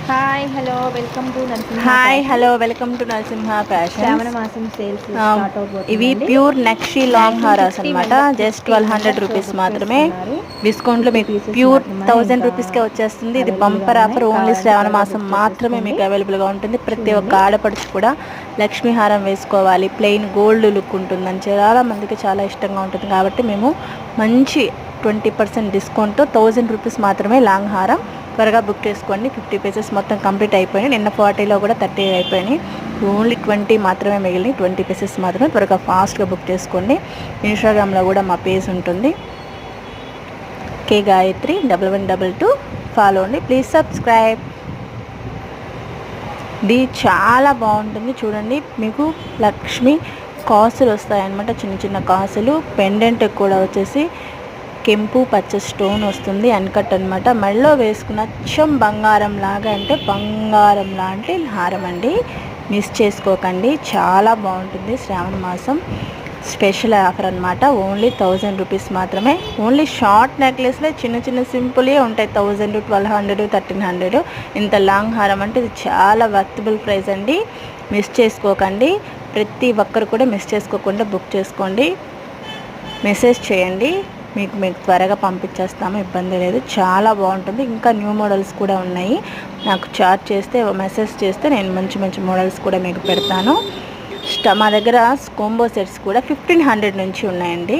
Hi hello welcome to Narasimha hi fashion. Hello welcome to Narasimha fashions. శ్రావణ మాసం sales start ఇవి అవబోతుందండి. ప్యూర్ నక్షి లాంగ్ హారాస్ 1950 అనమాట. Members just 50 1200 members rupees book మాత్రమే. చేసుకున్నారు. డిస్కౌంట్లో 50 మీకు పీసెస్ ప్యూర్ మాత్రమే 1000 ఇంకా రూపీస్కే వచ్చేస్తుంది. ఇది అవైలబుల్గా బంపర్ ఉన్నాయి. ఆఫర్. ఓన్లీ కావాలంటే శ్రావణ త్వరగా మాసం బుక్ మాత్రమే చేసేసుకోండి. మీకు అవైలబుల్గా ఉంటుంది. ప్రతి ఒక్క చూడండి. ఆడపడుచు కూడా లక్ష్మీ హారం వేసుకోవాలి, ప్లెయిన్ గోల్డ్ లుక్ ఉంటుందని చాలా మందికి చాలా ఇష్టంగా ఉంటుంది. కాబట్టి మేము మంచి 20% డిస్కౌంట్తో 1000 రూపీస్ మాత్రమే లాంగ్ హారం. త్వరగా బుక్ చేసుకోండి. 50 పీసెస్ మొత్తం కంప్లీట్ అయిపోయినాయి. నిన్న 40లో కూడా 30 అయిపోయినాయి. ఓన్లీ 20 మాత్రమే మిగిలినాయి. 20 పీసెస్ మాత్రమే. త్వరగా ఫాస్ట్గా బుక్ చేసుకోండి. ఇన్స్టాగ్రామ్లో కూడా మా పేజ్ ఉంటుంది, కే గాయత్రి 1122. ఫాలో అండి, ప్లీజ్ సబ్స్క్రైబ్. ఇది చాలా బాగుంటుంది. చూడండి, మీకు లక్ష్మి కాసులు వస్తాయన్నమాట. చిన్న చిన్న కాసులు. పెండెంట్ కూడా వచ్చేసి కెంపు పచ్చ స్టోన్ వస్తుంది. అన్కట్ అనమాట. మెడలో వేసుకున్న అచ్చం బంగారం లాగా, అంటే బంగారం లాంటి హారం అండి. మిస్ చేసుకోకండి. చాలా బాగుంటుంది. శ్రావణ మాసం స్పెషల్ ఆఫర్ అనమాట. ఓన్లీ 1000 రూపీస్ మాత్రమే. ఓన్లీ షార్ట్ నెక్లెస్లే చిన్న చిన్న సింపుల్గా ఉంటాయి. 1000, 1200, 1300. ఇంత లాంగ్ హారం అంటే ఇది చాలా వర్తబుల్ ప్రైస్ అండి. మిస్ చేసుకోకండి. ప్రతి ఒక్కరు కూడా మిస్ చేసుకోకుండా బుక్ చేసుకోండి. మెసేజ్ చేయండి, మీకు త్వరగా పంపించేస్తాము, ఇబ్బంది లేదు. చాలా బాగుంటుంది. ఇంకా న్యూ మోడల్స్ కూడా ఉన్నాయి. నాకు చాట్ చేస్తే, మెసేజ్ చేస్తే నేను మంచి మంచి మోడల్స్ కూడా మీకు పెడతాను. మా దగ్గర కోంబో సెట్స్ కూడా 1500 నుంచి ఉన్నాయండి.